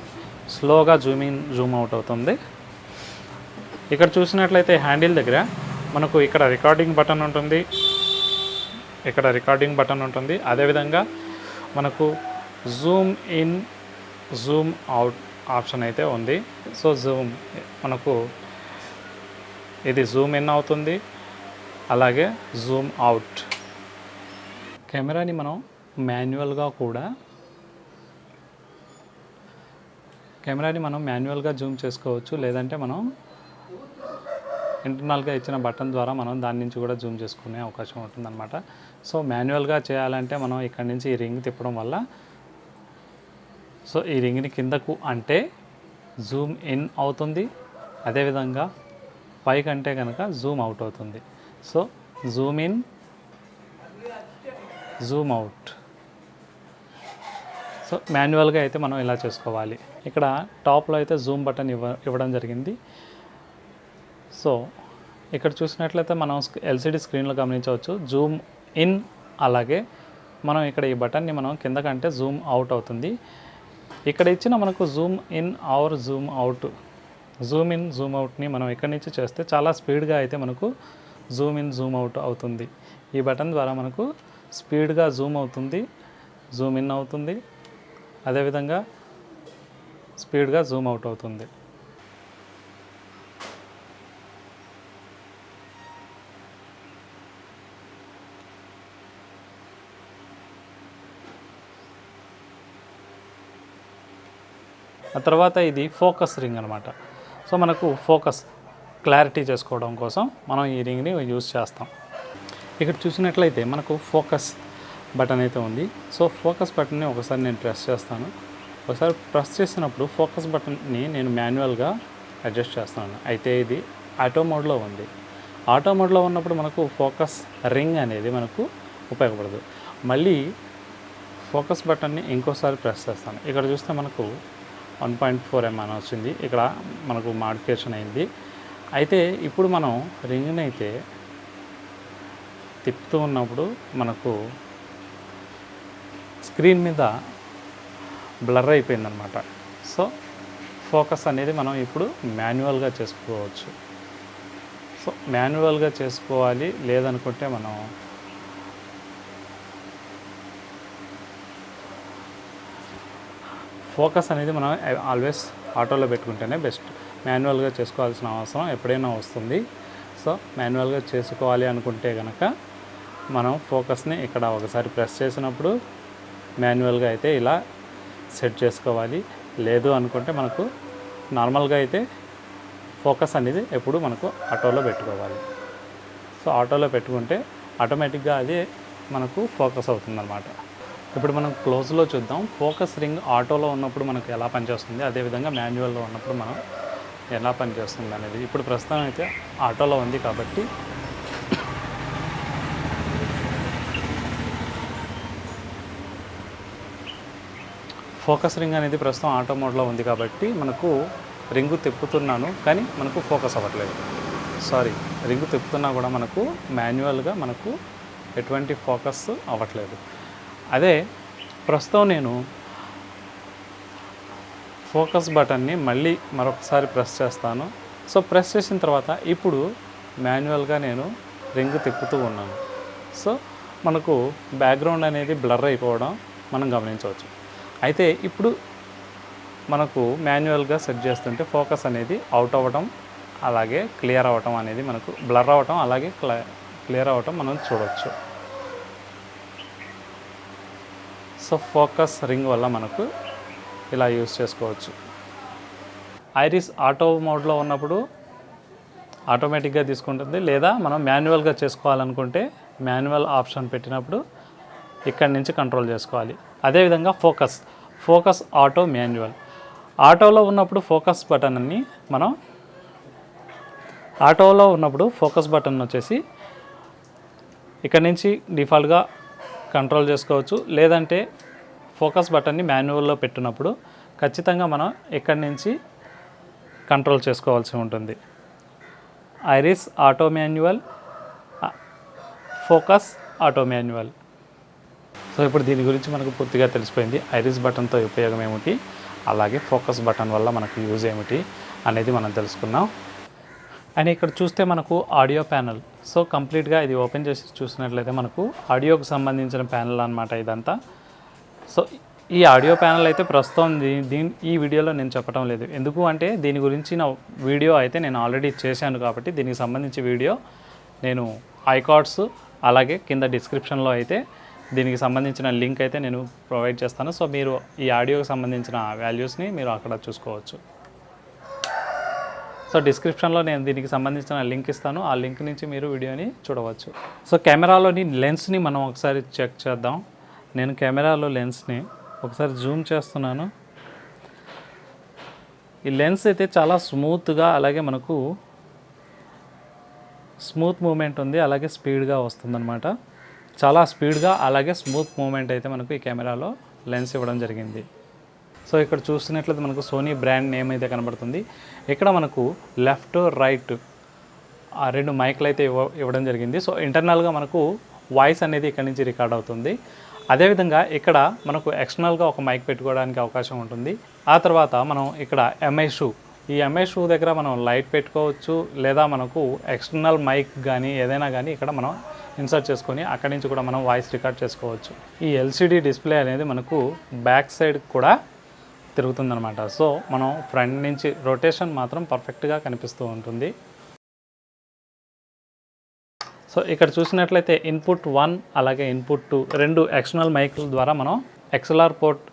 స్లోగా జూమ్ ఇన్ జూమ్ అవుట్ అవుతుంది. ఇక్కడ చూసినట్లయితే హ్యాండిల్ దగ్గర మనకు ఇక్కడ రికార్డింగ్ బటన్ ఉంటుంది, ఇక్కడ రికార్డింగ్ బటన్ ఉంటుంది. అదేవిధంగా మనకు zoom in Zoom out option అయితే ఉంది. సో జూమ్ మనకు ఇది జూమ్ ఇన్ అవుతుంది, అలాగే జూమ్ అవుట్. కెమెరాని మనం మాన్యువల్గా జూమ్ చేసుకోవచ్చు, లేదంటే మనం ఇంటర్నల్గా ఇచ్చిన బటన్ ద్వారా మనం దాని నుంచి కూడా జూమ్ చేసుకునే అవకాశం ఉంటుందన్నమాట. సో మాన్యువల్గా చేయాలంటే మనం ఇక్కడ నుంచి ఈ రింగ్ తిప్పడం వల్ల, సో ఈ రింగ్ని కిందకు అంటే జూమ్ ఇన్ అవుతుంది, అదేవిధంగా పైకి అంటే కనుక జూమ్ అవుట్ అవుతుంది. So Zoom in Zoom out. So మాన్యువల్గా అయితే మనం ఇలా చేసుకోవాలి. ఇక్కడ టాప్లో అయితే జూమ్ బటన్ ఇవ్వడం జరిగింది. సో ఇక్కడ చూసినట్లయితే మనం ఎల్సిడి స్క్రీన్లో గమనించవచ్చు జూమ్ ఇన్, అలాగే మనం ఇక్కడ ఈ బటన్ని మనం కిందకంటే జూమ్ అవుట్ అవుతుంది. ఇక్కడ ఇచ్చిన మనకు zoom in or zoom out, zoom in zoom అవుట్ని మనం ఇక్కడి నుంచి చేస్తే చాలా స్పీడ్గా అయితే మనకు జూమ్ ఇన్ జూమ్ అవుట్ అవుతుంది. ఈ బటన్ ద్వారా మనకు స్పీడ్గా జూమ్ అవుతుంది, జూమ్ ఇన్ అవుతుంది, అదేవిధంగా స్పీడ్గా జూమ్ అవుట్ అవుతుంది. ఆ తర్వాత ఇది ఫోకస్ రింగ్ అనమాట. సో మనకు ఫోకస్ క్లారిటీ చేసుకోవడం కోసం మనం ఈ రింగ్ని యూజ్ చేస్తాం. ఇక్కడ చూసినట్లయితే మనకు ఫోకస్ బటన్ అయితే ఉంది. సో ఫోకస్ బటన్ని ఒకసారి నేను ప్రెస్ చేస్తాను. ఒకసారి ప్రెస్ చేసినప్పుడు ఫోకస్ బటన్ని నేను మాన్యువల్గా అడ్జస్ట్ చేస్తాను. అయితే ఇది ఆటో మోడ్లో ఉంది. ఆటో మోడ్లో ఉన్నప్పుడు మనకు ఫోకస్ రింగ్ అనేది మనకు ఉపయోగపడదు. మళ్ళీ ఫోకస్ బటన్ని ఇంకోసారి ప్రెస్ చేస్తాను. ఇక్కడ చూస్తే మనకు 1.4 mm వచ్చింది. ఇక్కడ మనకు మాడిఫికేషన్ అయింది. అయితే ఇప్పుడు మనం రింగ్ని అయితే తిప్పుతూ ఉన్నప్పుడు మనకు స్క్రీన్ మీద బ్లర్ అయిపోయిందనమాట. సో ఫోకస్ అనేది మనం ఇప్పుడు మాన్యువల్గా చేసుకోవచ్చు. సో మాన్యువల్గా చేసుకోవాలి, లేదనుకుంటే మనం ఫోకస్ అనేది మనం ఆల్వేస్ ఆటోలో పెట్టుకుంటేనే బెస్ట్. మాన్యువల్గా చేసుకోవాల్సిన అవసరం ఎప్పుడైనా వస్తుంది. సో మాన్యువల్గా చేసుకోవాలి అనుకుంటే కనుక మనం ఫోకస్ని ఇక్కడ ఒకసారి ప్రెస్ చేసినప్పుడు మాన్యువల్గా అయితే ఇలా సెట్ చేసుకోవాలి. లేదు అనుకుంటే మనకు నార్మల్గా అయితే ఫోకస్ అనేది ఎప్పుడు మనకు ఆటోలో పెట్టుకోవాలి. సో ఆటోలో పెట్టుకుంటే ఆటోమేటిక్గా అది మనకు ఫోకస్ అవుతుందన్నమాట. ఇప్పుడు మనం క్లోజ్లో చూద్దాం. ఫోకస్ రింగ్ ఆటోలో ఉన్నప్పుడు మనకు ఎలా పనిచేస్తుంది, అదేవిధంగా మాన్యువల్లో ఉన్నప్పుడు మనం ఎలా పనిచేస్తుంది అనేది. ఇప్పుడు ప్రస్తుతం అయితే ఆటోలో ఉంది కాబట్టి ఫోకస్ రింగ్ అనేది ప్రస్తుతం ఆటో మోడ్లో ఉంది కాబట్టి మనకు రింగు తిప్పుతున్నాను కానీ మనకు ఫోకస్ అవ్వట్లేదు. రింగు తిప్పుతున్నా కూడా మనకు మాన్యువల్గా మనకు ఎటువంటి ఫోకస్ అవ్వట్లేదు. అదే ప్రస్తుతం నేను ఫోకస్ బటన్ని మళ్ళీ మరొకసారి ప్రెస్ చేస్తాను. సో ప్రెస్ చేసిన తర్వాత ఇప్పుడు మాన్యువల్గా నేను రింగ్ తిప్పుతూ ఉన్నాను. సో మనకు బ్యాక్గ్రౌండ్ అనేది బ్లర్ అయిపోవడం మనం గమనించవచ్చు. అయితే ఇప్పుడు మనకు మాన్యువల్గా సెట్ చేస్తుంటే ఫోకస్ అనేది అవుట్ అవ్వడం, అలాగే క్లియర్ అవ్వటం అనేది మనకు బ్లర్ అవ్వటం, అలాగే క్లియర్ అవ్వటం మనం చూడవచ్చు. సో ఫోకస్ రింగ్ వల్ల మనకు ఇలా యూస్ చేసుకోవచ్చు. ఐరిస్ ఆటో మోడ్లో ఉన్నప్పుడు ఆటోమేటిక్గా తీసుకుంటుంది, లేదా మనం మాన్యువల్గా చేసుకోవాలనుకుంటే మాన్యువల్ ఆప్షన్ పెట్టినప్పుడు ఇక్కడి నుంచి కంట్రోల్ చేసుకోవాలి. అదేవిధంగా ఫోకస్ ఆటో మాన్యువల్. ఆటోలో ఉన్నప్పుడు ఫోకస్ బటన్ వచ్చేసి ఇక్కడ నుంచి డిఫాల్ట్గా కంట్రోల్ చేసుకోవచ్చు. లేదంటే ఫోకస్ బటన్ని మాన్యువల్లో పెట్టినప్పుడు ఖచ్చితంగా మనం ఇక్కడి నుంచి కంట్రోల్ చేసుకోవాల్సి ఉంటుంది. Iris auto manual, focus, auto manual. So ఇప్పుడు దీని గురించి మనకు పూర్తిగా తెలిసిపోయింది. ఐరిస్ బటన్తో ఉపయోగం ఏమిటి, అలాగే ఫోకస్ బటన్ వల్ల మనకు యూజ్ ఏమిటి అనేది మనం తెలుసుకున్నాం. అండ్ ఇక్కడ చూస్తే మనకు ఆడియో ప్యానల్. సో కంప్లీట్గా ఇది ఓపెన్ చేసి చూసినట్లయితే మనకు ఆడియోకి సంబంధించిన ప్యానల్ అనమాట ఇదంతా. సో ఈ ఆడియో ప్యానల్ అయితే ప్రస్తుతం ఈ వీడియోలో నేను చెప్పడం లేదు. ఎందుకు అంటే దీని గురించిన వీడియో అయితే నేను ఆల్రెడీ చేశాను కాబట్టి దీనికి సంబంధించి వీడియో నేను ఐకార్డ్స్ అలాగే కింద డిస్క్రిప్షన్లో అయితే దీనికి సంబంధించిన లింక్ అయితే నేను ప్రొవైడ్ చేస్తాను. సో మీరు ఈ ఆడియోకి సంబంధించిన వాల్యూస్ని మీరు అక్కడ చూసుకోవచ్చు. సో డిస్క్రిప్షన్లో నేను దీనికి సంబంధించిన లింక్ ఇస్తాను. ఆ లింక్ నుంచి మీరు వీడియోని చూడవచ్చు. సో కెమెరాలోని లెన్స్ని మనం ఒకసారి చెక్ చేద్దాం. నేను కెమెరాలో లెన్స్ని ఒకసారి జూమ్ చేస్తున్నాను. ఈ లెన్స్ అయితే చాలా స్మూత్గా అలాగే మనకు స్మూత్ మూమెంట్ ఉంది, అలాగే స్పీడ్గా వస్తుందన్నమాట. చాలా స్పీడ్గా అలాగే స్మూత్ మూమెంట్ అయితే మనకు ఈ కెమెరాలో లెన్స్ ఇవ్వడం జరిగింది. సో ఇక్కడ చూస్తున్నట్లయితే మనకు సోనీ బ్రాండ్ నేమ్ అయితే కనబడుతుంది. ఇక్కడ మనకు లెఫ్ట్ రైట్ ఆ 2 మైక్లు అయితే ఇవ్వడం జరిగింది. సో ఇంటర్నల్గా మనకు వాయిస్ అనేది ఇక్కడ నుంచి రికార్డ్ అవుతుంది. అదేవిధంగా ఇక్కడ మనకు ఎక్స్టర్నల్గా ఒక మైక్ పెట్టుకోవడానికి అవకాశం ఉంటుంది. ఆ తర్వాత మనం ఇక్కడ ఎంఐ షూ, ఈ ఎంఐ షూ దగ్గర మనం లైట్ పెట్టుకోవచ్చు, లేదా మనకు ఎక్స్టర్నల్ మైక్ కానీ ఏదైనా కానీ ఇక్కడ మనం ఇన్సర్ట్ చేసుకొని అక్కడి నుంచి కూడా మనం వాయిస్ రికార్డ్ చేసుకోవచ్చు. ఈ ఎల్సిడి డిస్ప్లే అనేది మనకు బ్యాక్ సైడ్ కూడా తిరుగుతుందన్నమాట. సో మనం ఫ్రంట్ నుంచి రొటేషన్ మాత్రం పర్ఫెక్ట్గా కనిపిస్తూ ఉంటుంది. సో ఇక్కడ చూసినట్లయితే ఇన్పుట్ 1 అలాగే ఇన్పుట్ 2 2 ఎక్స్టర్నల్ మైక్ల ద్వారా మనం XLR పోర్ట్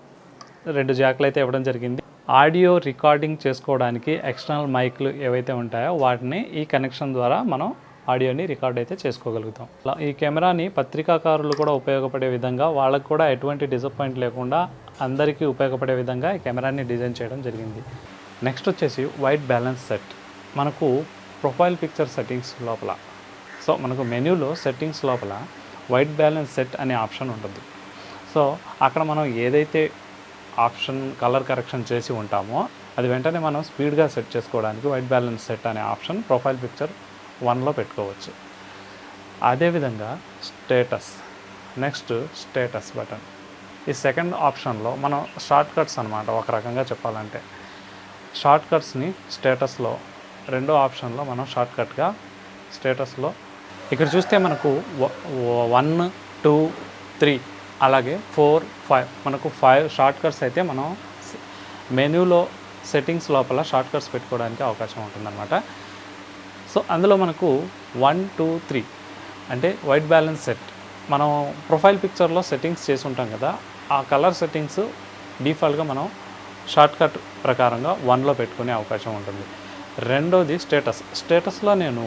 2 జాక్లు అయితే ఇవ్వడం జరిగింది. ఆడియో రికార్డింగ్ చేసుకోవడానికి ఎక్స్టర్నల్ మైక్లు ఏవైతే ఉంటాయో వాటిని ఈ కనెక్షన్ ద్వారా మనం ఆడియోని రికార్డ్ అయితే చేసుకోగలుగుతాం. ఈ కెమెరాని పత్రికాకారులు కూడా ఉపయోగపడే విధంగా, వాళ్ళకు కూడా ఎటువంటి డిసప్పాయింట్ లేకుండా అందరికీ ఉపయోగపడే విధంగా ఈ కెమెరాని డిజైన్ చేయడం జరిగింది. నెక్స్ట్ వచ్చేసి వైట్ బ్యాలెన్స్ సెట్. మనకు ప్రొఫైల్ పిక్చర్ సెట్టింగ్స్ లోపల, సో మనకు మెన్యూలో సెట్టింగ్స్ లోపల వైట్ బ్యాలెన్స్ సెట్ అనే ఆప్షన్ ఉంటుంది. సో అక్కడ మనం ఏదైతే ఆప్షన్ కలర్ కరెక్షన్ చేసి ఉంటామో అది వెంటనే మనం స్పీడ్గా సెట్ చేసుకోవడానికి వైట్ బ్యాలెన్స్ సెట్ అనే ఆప్షన్ ప్రొఫైల్ పిక్చర్ 1లో పెట్టుకోవచ్చు. అదేవిధంగా స్టేటస్, నెక్స్ట్ స్టేటస్ బటన్. ఈ సెకండ్ ఆప్షన్లో మనం షార్ట్ కట్స్ అనమాట, ఒక రకంగా చెప్పాలంటే షార్ట్ కట్స్ని స్టేటస్లో, రెండో ఆప్షన్లో మనం షార్ట్ కట్గా స్టేటస్లో ఇక్కడ చూస్తే మనకు 1, 2, 3 అలాగే 4, 5 మనకు 5 షార్ట్ కట్స్ అయితే మనం మెనూలో సెట్టింగ్స్ లోపల షార్ట్ కట్స్ పెట్టుకోవడానికి అవకాశం ఉంటుందన్నమాట. సో అందులో మనకు 1, 2, 3 అంటే వైట్ బ్యాలెన్స్ సెట్. మనం ప్రొఫైల్ పిక్చర్లో సెట్టింగ్స్ చేసి ఉంటాం కదా, ఆ కలర్ సెట్టింగ్స్ డిఫాల్ట్గా మనం షార్ట్ కట్ ప్రకారంగా 1లో పెట్టుకునే అవకాశం ఉంటుంది. రెండోది స్టేటస్లో నేను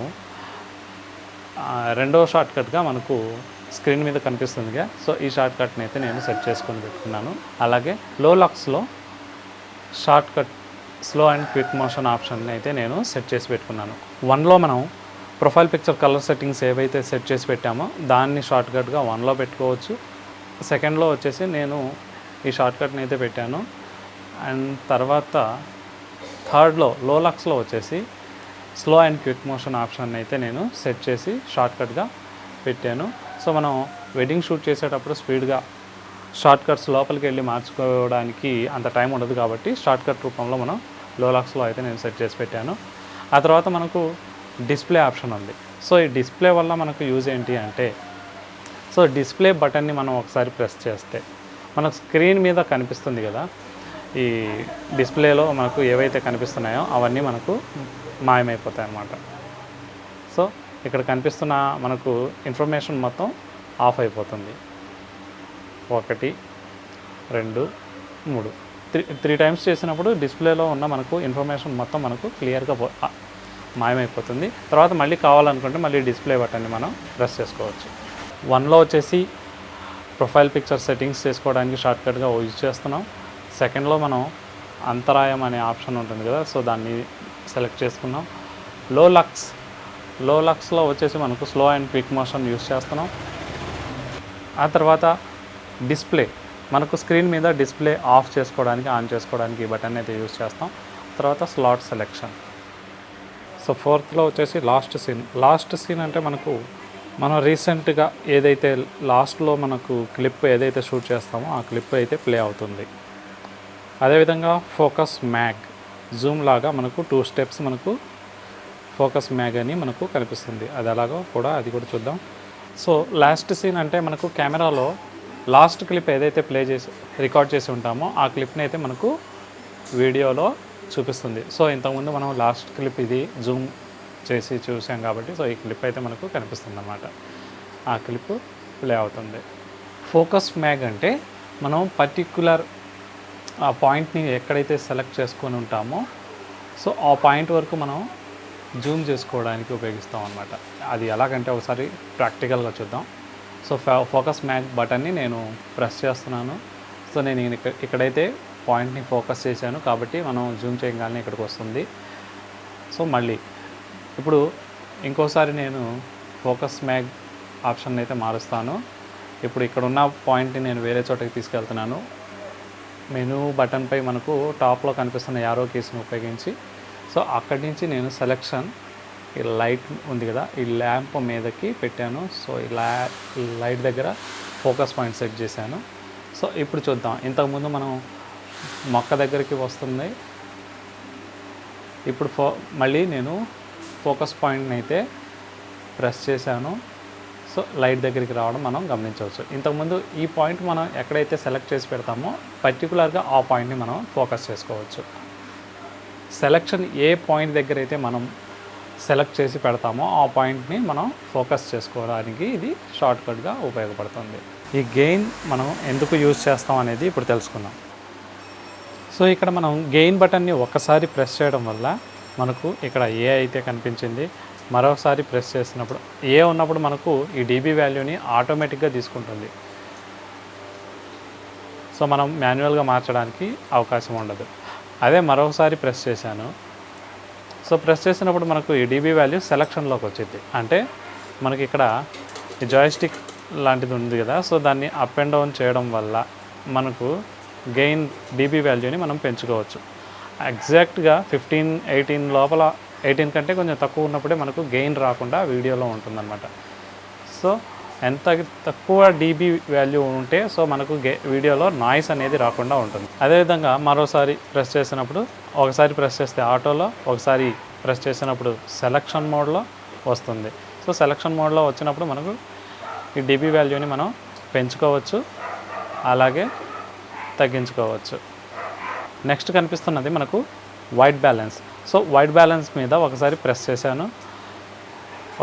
రెండో షార్ట్ కట్గా మనకు స్క్రీన్ మీద కనిపిస్తుందిగా, సో ఈ షార్ట్ కట్ని అయితే నేను సెట్ చేసుకొని పెట్టుకున్నాను. అలాగే లో లక్స్లో short cut slow and quick motion ఆప్షన్ని అయితే నేను సెట్ చేసి పెట్టుకున్నాను. 1లో మనం ప్రొఫైల్ పిక్చర్ కలర్ సెట్టింగ్స్ ఏవైతే సెట్ చేసి పెట్టామో దాన్ని షార్ట్ కట్గా 1లో పెట్టుకోవచ్చు. సెకండ్లో వచ్చేసి నేను ఈ షార్ట్ కట్ని అయితే పెట్టాను. అండ్ తర్వాత థర్డ్లో లో లక్స్లో వచ్చేసి slow and quick motion option అయితే నేను సెట్ చేసి షార్ట్ కట్గా పెట్టాను. సో మనం వెడ్డింగ్ షూట్ చేసేటప్పుడు స్పీడ్గా షార్ట్ కట్స్ లోపలికి వెళ్ళి మార్చుకోవడానికి అంత టైం ఉండదు కాబట్టి షార్ట్ కట్ రూపంలో మనం లో లక్స్లో అయితే నేను సెట్ చేసి పెట్టాను. ఆ తర్వాత మనకు డిస్ప్లే ఆప్షన్ ఉంది. సో ఈ డిస్ప్లే వల్ల మనకు యూజ్ ఏంటి అంటే, సో డిస్ప్లే బటన్ని మనం ఒకసారి ప్రెస్ చేస్తే మనకు స్క్రీన్ మీద కనిపిస్తుంది కదా, ఈ డిస్ప్లేలో మనకు ఏవైతే కనిపిస్తున్నాయో అవన్నీ మనకు మాయమైపోతాయి అన్నమాట. సో ఇక్కడ కనిపిస్తున్న మనకు ఇన్ఫర్మేషన్ మొత్తం ఆఫ్ అయిపోతుంది. 1, 2, 3 టైమ్స్ చేసినప్పుడు డిస్ప్లేలో ఉన్న మనకు ఇన్ఫర్మేషన్ మొత్తం మనకు క్లియర్గా మాయమైపోతుంది. తర్వాత మళ్ళీ కావాలనుకుంటే మళ్ళీ డిస్ప్లే బటన్ని మనం ప్రెస్ చేసుకోవచ్చు. 1లో వచ్చేసి ప్రొఫైల్ పిక్చర్ సెట్టింగ్స్ చేసుకోవడానికి షార్ట్కట్గా యూజ్ చేస్తున్నాం. సెకండ్లో మనం అంతరాయం అనే ఆప్షన్ ఉంటుంది కదా, సో దాన్ని సెలెక్ట్ చేసుకున్నాం. లో లక్స్లో వచ్చేసి మనకు slow and quick motion use చేస్తున్నాం. ఆ తర్వాత డిస్ప్లే, మనకు స్క్రీన్ మీద డిస్ప్లే ఆఫ్ చేసుకోవడానికి ఆన్ చేసుకోవడానికి ఈ బటన్ అయితే యూజ్ చేస్తాం. తర్వాత స్లాట్ సెలెక్షన్. సో 4థ్లో వచ్చేసి లాస్ట్ సీన్ అంటే మనకు మనం రీసెంట్గా ఏదైతే లాస్ట్లో మనకు క్లిప్ ఏదైతే షూట్ చేస్తామో ఆ క్లిప్ అయితే ప్లే అవుతుంది. అదేవిధంగా ఫోకస్ మ్యాగ్ జూమ్ లాగా మనకు 2 స్టెప్స్ మనకు ఫోకస్ మ్యాగ్ అని మనకు కనిపిస్తుంది. అది ఎలాగో కూడా అది కూడా చూద్దాం. సో లాస్ట్ సీన్ అంటే మనకు కెమెరాలో లాస్ట్ క్లిప్ ఏదైతే రికార్డ్ చేసి ఉంటామో ఆ క్లిప్ని అయితే మనకు వీడియోలో చూపిస్తుంది. సో ఇంతకుముందు మనం లాస్ట్ క్లిప్ ఇది జూమ్ చేసి చూసాం కాబట్టి సో ఈ క్లిప్ అయితే మనకు కనిపిస్తుంది అన్నమాట. ఆ క్లిప్ ప్లే అవుతుంది. ఫోకస్ మ్యాగ్ అంటే మనం పర్టిక్యులర్ ఆ పాయింట్ని ఎక్కడైతే సెలెక్ట్ చేసుకొని ఉంటామో సో ఆ పాయింట్ వరకు మనం జూమ్ చేసుకోవడానికి ఉపయోగిస్తాం అన్నమాట. అది ఎలాగంటే ఒకసారి ప్రాక్టికల్గా చూద్దాం. సో ఫోకస్ మ్యాగ్ బటన్ని నేను ప్రెస్ చేస్తున్నాను. సో నేను ఇక్కడైతే పాయింట్ని ఫోకస్ చేశాను కాబట్టి మనం జూమ్ చేయగానే ఇక్కడికి వస్తుంది. సో మళ్ళీ ఇప్పుడు ఇంకోసారి నేను ఫోకస్ మ్యాగ్ ఆప్షన్ అయితే మారుస్తాను. ఇప్పుడు ఇక్కడ ఉన్న పాయింట్ని నేను వేరే చోటకి తీసుకెళ్తున్నాను. మెనూ బటన్పై మనకు టాప్లో కనిపిస్తున్న యారో కీస్ని ఉపయోగించి సో అక్కడి నుంచి నేను సెలెక్షన్ ఈ లైట్ ఉంది కదా ఈ ల్యాంప్ మీదకి పెట్టాను. సో ఇలా లైట్ దగ్గర ఫోకస్ పాయింట్ సెట్ చేశాను. సో ఇప్పుడు చూద్దాం. ఇంతకుముందు మనం మొక్క దగ్గరికి వస్తుంది. ఇప్పుడు మళ్ళీ నేను ఫోకస్ పాయింట్ని అయితే ప్రెస్ చేశాను. సో లైట్ దగ్గరికి రావడం మనం గమనించవచ్చు. ఇంతకుముందు ఈ పాయింట్ మనం ఎక్కడైతే సెలెక్ట్ చేసి పెడతామో పర్టికులర్గా ఆ పాయింట్ని మనం ఫోకస్ చేసుకోవచ్చు. సెలెక్షన్ ఏ పాయింట్ దగ్గర అయితే మనం సెలెక్ట్ చేసి పెడతామో ఆ పాయింట్ని మనం ఫోకస్ చేసుకోవడానికి ఇది షార్ట్కట్గా ఉపయోగపడుతుంది. ఈ గెయిన్ మనం ఎందుకు యూజ్ చేస్తాం అనేది ఇప్పుడు తెలుసుకుందాం. సో ఇక్కడ మనం గెయిన్ బటన్ని ఒక్కసారి ప్రెస్ చేయడం వల్ల మనకు ఇక్కడ ఏ అయితే కనిపించింది, మరోసారి ప్రెస్ చేసినప్పుడు ఏ ఉన్నప్పుడు మనకు ఈ డీబీ వాల్యూని ఆటోమేటిక్గా తీసుకుంటుంది. సో మనం మాన్యువల్గా మార్చడానికి అవకాశం ఉండదు. అదే మరోసారి ప్రెస్ చేశాను. సో ప్రెస్ చేసినప్పుడు మనకు ఈ డీబీ వాల్యూ సెలక్షన్లోకి వచ్చింది. అంటే మనకి ఇక్కడ ఈ జాయిస్టిక్ లాంటిది ఉంది కదా, సో దాన్ని అప్ అండ్ డౌన్ చేయడం వల్ల మనకు గెయిన్ డీబీ వాల్యూని మనం పెంచుకోవచ్చు. ఎగ్జాక్ట్గా 18 లోపల 18 కంటే కొంచెం తక్కువ ఉన్నప్పుడే మనకు గెయిన్ రాకుండా వీడియోలో ఉంటుందన్నమాట. సో ఎంత తక్కువ డీబీ వాల్యూ ఉంటే సో మనకు వీడియోలో నాయిస్ అనేది రాకుండా ఉంటుంది. అదేవిధంగా మరోసారి ప్రెస్ చేసినప్పుడు ఒకసారి ప్రెస్ చేస్తే ఆటోలో, ఒకసారి ప్రెస్ చేసినప్పుడు సెలక్షన్ మోడ్లో వస్తుంది. సో సెలక్షన్ మోడ్లో వచ్చినప్పుడు మనకు ఈ డీబీ వాల్యూని మనం పెంచుకోవచ్చు, అలాగే తగ్గించుకోవచ్చు. నెక్స్ట్ కనిపిస్తున్నది మనకు white balance. So white balance మీద ఒకసారి ప్రెస్ చేశాను.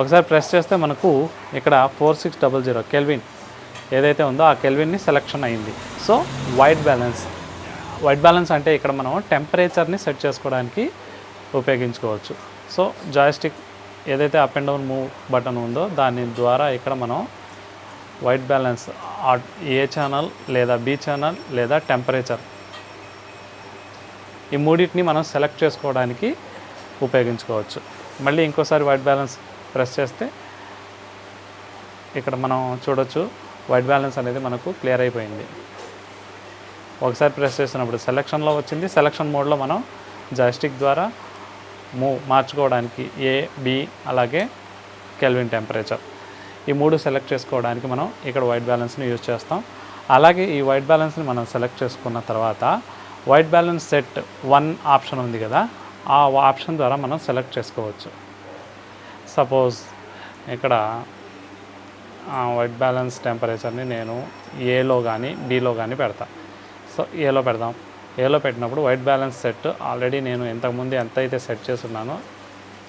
ఒకసారి ప్రెస్ చేస్తే మనకు ఇక్కడ 4600 కెల్విన్ ఏదైతే ఉందో ఆ కెల్విన్ని సెలెక్షన్ అయింది. సో వైట్ బ్యాలెన్స్ అంటే ఇక్కడ మనం టెంపరేచర్ని సెట్ చేసుకోవడానికి ఉపయోగించుకోవచ్చు. సో జాయిస్టిక్ ఏదైతే up and down move button ఉందో దాని ద్వారా ఇక్కడ మనం వైట్ బ్యాలెన్స్ ఏ ఛానల్ లేదా బి ఛానల్ లేదా టెంపరేచర్ ఈ మూడింటిని మనం సెలెక్ట్ చేసుకోవడానికి ఉపయోగించుకోవచ్చు. మళ్ళీ ఇంకోసారి వైట్ బ్యాలెన్స్ ప్రెస్ చేస్తే ఇక్కడ మనం చూడొచ్చు వైట్ బ్యాలెన్స్ అనేది మనకు క్లియర్ అయిపోయింది. ఒకసారి ప్రెస్ చేసినప్పుడు సెలక్షన్లో వచ్చింది. సెలక్షన్ మోడ్లో మనం జాయిస్టిక్ ద్వారా మార్చుకోవడానికి ఏ, బి అలాగే కెల్విన్ టెంపరేచర్ ఈ మూడు సెలెక్ట్ చేసుకోవడానికి మనం ఇక్కడ వైట్ బ్యాలెన్స్ని యూజ్ చేస్తాం. అలాగే ఈ వైట్ బ్యాలెన్స్ని మనం సెలెక్ట్ చేసుకున్న తర్వాత వైట్ బ్యాలెన్స్ సెట్ 1 ఆప్షన్ ఉంది కదా, ఆ ఆప్షన్ ద్వారా మనం సెలెక్ట్ చేసుకోవచ్చు. సపోజ్ ఇక్కడ వైట్ బ్యాలెన్స్ టెంపరేచర్ని నేను ఏలో కానీ బిలో కానీ పెడతా. సో ఏలో పెడదాం. ఏలో పెట్టినప్పుడు వైట్ బ్యాలెన్స్ సెట్ ఆల్రెడీ నేను ఇంతకుముందు ఎంత అయితే సెట్ చేస్తున్నానో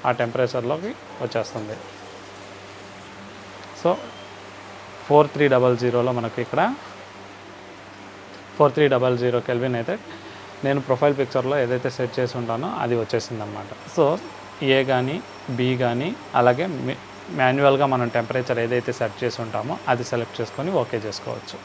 ఆ టెంపరేచర్లోకి వచ్చేస్తుంది. సో 4300లో మనకు ఇక్కడ 4300 కెల్విన్ అయితే నేను ప్రొఫైల్ పిక్చర్లో ఏదైతే సెట్ చేసి ఉంటానో అది వచ్చేసింది అన్నమాట. సో ఏ కానీ బి కానీ అలాగే మాన్యువల్గా మనం టెంపరేచర్ ఏదైతే సెట్ చేసి ఉంటామో అది సెలెక్ట్ చేసుకొని ఓకే చేసుకోవచ్చు.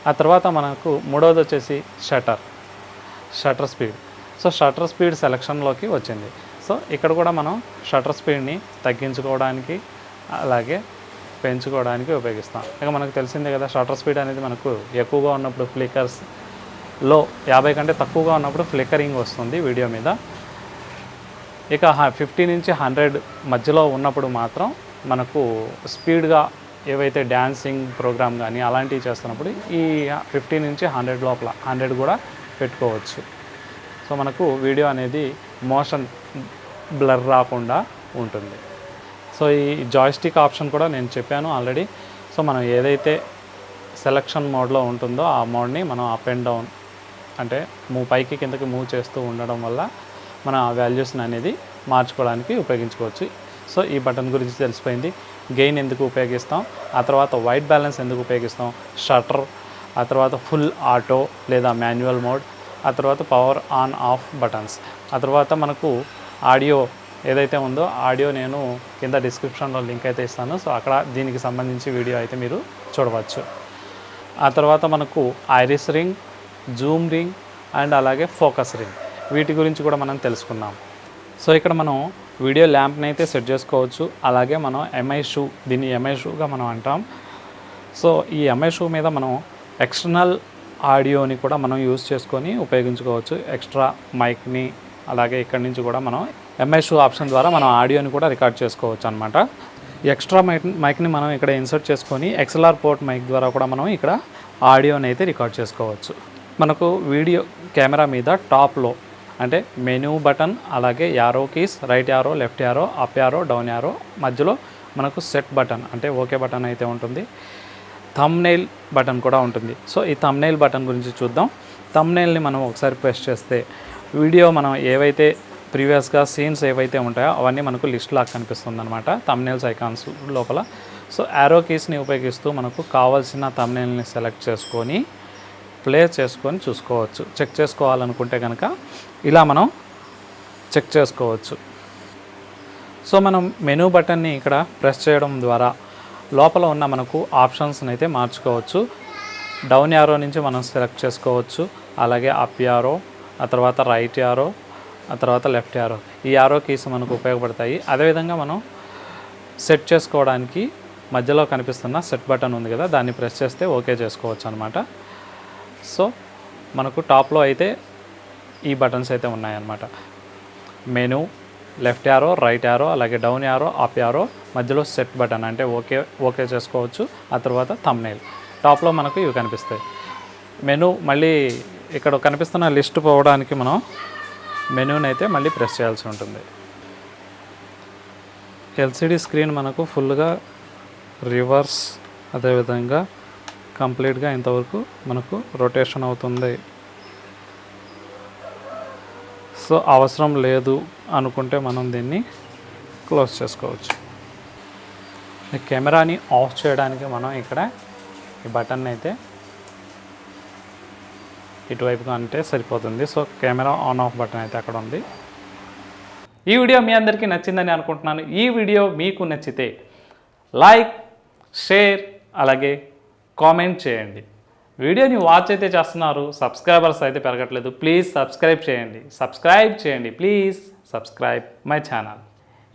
ఆ తర్వాత మనకు మూడవది వచ్చేసి shutter speed. So shutter speed సెలక్షన్లోకి వచ్చింది. సో ఇక్కడ కూడా మనం షటర్ స్పీడ్ని తగ్గించుకోవడానికి అలాగే పెంచుకోవడానికి ఉపయోగిస్తాం. ఇక మనకు తెలిసిందే కదా, షటర్ స్పీడ్ అనేది మనకు ఎక్కువగా ఉన్నప్పుడు ఫ్లికర్స్లో 50 కంటే తక్కువగా ఉన్నప్పుడు ఫ్లికరింగ్ వస్తుంది వీడియో మీద. ఇక 50 నుంచి 100 మధ్యలో ఉన్నప్పుడు మాత్రం మనకు స్పీడ్గా ఏవైతే డ్యాన్సింగ్ ప్రోగ్రామ్ కానీ అలాంటివి చేస్తున్నప్పుడు ఈ 50 నుంచి 100 లోపల 100 కూడా పెట్టుకోవచ్చు. సో మనకు వీడియో అనేది మోషన్ బ్లర్ రాకుండా ఉంటుంది. సో ఈ జాయ్స్టిక్ ఆప్షన్ కూడా నేను చెప్పాను ఆల్రెడీ. సో మనం ఏదైతే సెలక్షన్ మోడ్లో ఉంటుందో ఆ మోడ్ని మనం అప్ అండ్ డౌన్ అంటే పైకి కిందకి మూవ్ చేస్తూ ఉండడం వల్ల మన ఆ వాల్యూస్ని అనేది మార్చుకోవడానికి ఉపయోగించుకోవచ్చు. సో ఈ బటన్ గురించి తెలిసిపోయింది. గెయిన్ ఎందుకు ఉపయోగిస్తాం, ఆ తర్వాత వైట్ బ్యాలెన్స్ ఎందుకు ఉపయోగిస్తాం, షట్టర్, ఆ తర్వాత ఫుల్ ఆటో లేదా మాన్యువల్ మోడ్, ఆ తర్వాత పవర్ ఆన్ ఆఫ్ బటన్స్, ఆ తర్వాత మనకు ఆడియో ఏదైతే ఉందో ఆడియో నేను కింద డిస్క్రిప్షన్లో లింక్ అయితే ఇస్తాను. సో అక్కడ దీనికి సంబంధించి వీడియో అయితే మీరు చూడవచ్చు. ఆ తర్వాత మనకు iris ring, Zoom ring and అలాగే ఫోకస్ రింగ్, వీటి గురించి కూడా మనం తెలుసుకున్నాం. సో ఇక్కడ మనం వీడియో ల్యాంప్ని అయితే సెట్ చేసుకోవచ్చు. అలాగే మనం ఎంఐ షూ, దీన్ని ఎంఐ షూగా మనం అంటాం. సో ఈ ఎంఐ షూ మీద మనం ఎక్స్టర్నల్ ఆడియోని కూడా మనం యూజ్ చేసుకొని ఉపయోగించుకోవచ్చు. ఎక్స్ట్రా మైక్ని అలాగే ఇక్కడి నుంచి కూడా మనం ఎంఐ షూ ఆప్షన్ ద్వారా మనం ఆడియోని కూడా రికార్డ్ చేసుకోవచ్చు అనమాట. ఎక్స్ట్రా మైక్ని మనం ఇక్కడ ఇన్సర్ట్ చేసుకొని ఎక్స్ఎల్ఆర్ పోర్ట్ మైక్ ద్వారా కూడా మనం ఇక్కడ ఆడియోని అయితే రికార్డ్ చేసుకోవచ్చు. మనకు వీడియో కెమెరా మీద టాప్లో అంటే మెనూ బటన్, అలాగే arrow keys, right arrow, left arrow, up arrow, down arrow, మధ్యలో మనకు సెట్ బటన్ అంటే ఓకే బటన్ అయితే ఉంటుంది. థంబ్నెయిల్ బటన్ కూడా ఉంటుంది. సో ఈ థంబ్నెయిల్ బటన్ గురించి చూద్దాం. థంబ్నెయిల్ని మనం ఒకసారి ప్రెస్ చేస్తే వీడియో మనం ఏవైతే ప్రీవియస్గా సీన్స్ ఏవైతే ఉంటాయో అవన్నీ మనకు లిస్ట్ లాగా కనిపిస్తుంది అనమాట థంబ్నెయిల్స్ ఐకాన్స్ లోపల. సో యారో కీస్ని ఉపయోగిస్తూ మనకు కావాల్సిన థంబ్నెయిల్ని సెలెక్ట్ చేసుకొని ప్లే చేసుకొని చూసుకోవచ్చు. చెక్ చేసుకోవాలనుకుంటే కనుక ఇలా మనం చెక్ చేసుకోవచ్చు. సో మనం మెనూ బటన్ని ఇక్కడ ప్రెస్ చేయడం ద్వారా లోపల ఉన్న మనకు ఆప్షన్స్ని అయితే మార్చుకోవచ్చు. డౌన్ యారో నుంచి మనం సెలెక్ట్ చేసుకోవచ్చు, అలాగే అప్ యారో, ఆ తర్వాత రైట్ యారో, ఆ తర్వాత లెఫ్ట్ యారో, ఈ యారో కీస్ మనకు ఉపయోగపడతాయి. అదేవిధంగా మనం సెట్ చేసుకోవడానికి మధ్యలో కనిపిస్తున్న సెట్ బటన్ ఉంది కదా, దాన్ని ప్రెస్ చేస్తే ఓకే చేసుకోవచ్చు అనమాట. సో మనకు టాప్లో అయితే ఈ బటన్స్ అయితే ఉన్నాయన్నమాట. Menu, left arrow, right arrow, అలాగే డౌన్ యారో, అప్ యారో, మధ్యలో సెట్ బటన్ అంటే ఓకే చేసుకోవచ్చు. ఆ తర్వాత థంబ్నెయిల్ టాప్లో మనకు ఇవి కనిపిస్తాయి. మెనూ మళ్ళీ ఇక్కడ కనిపిస్తున్న లిస్ట్ పోవడానికి మనం మెనూని అయితే మళ్ళీ ప్రెస్ చేయాల్సి ఉంటుంది. ఎల్సిడి స్క్రీన్ మనకు ఫుల్గా రివర్స్, అదేవిధంగా కంప్లీట్గా ఇంతవరకు మనకు రొటేషన్ అవుతుంది. సో అవసరం లేదు అనుకుంటే మనం దీన్ని క్లోజ్ చేసుకోవచ్చు. ఈ కెమెరాని ఆఫ్ చేయడానికి మనం ఇక్కడ ఈ బటన్ అయితే ఇటువైపుగా అంటే సరిపోతుంది. So camera on off button అయితే అక్కడ ఉంది. ఈ వీడియో మీ అందరికీ నచ్చిందని అనుకుంటున్నాను. ఈ వీడియో మీకు నచ్చితే లైక్, షేర్, అలాగే కామెంట్ చేయండి. వీడియోని వాచ్ అయితే చేస్తున్నారు, సబ్స్క్రైబర్స్ అయితే పెరగట్లేదు. ప్లీజ్ సబ్స్క్రైబ్ చేయండి. Please subscribe my channel.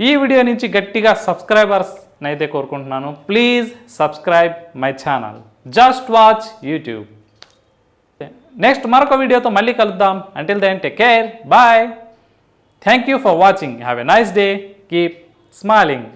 ఈ వీడియో నుంచి గట్టిగా సబ్స్క్రైబర్స్ అయితే కోరుకుంటున్నాను. Please subscribe my channel just watch YouTube. Next మరొక వీడియోతో మళ్ళీ కలుద్దాం. Until then take care, bye. Thank you for watching. Have a nice day. Keep smiling.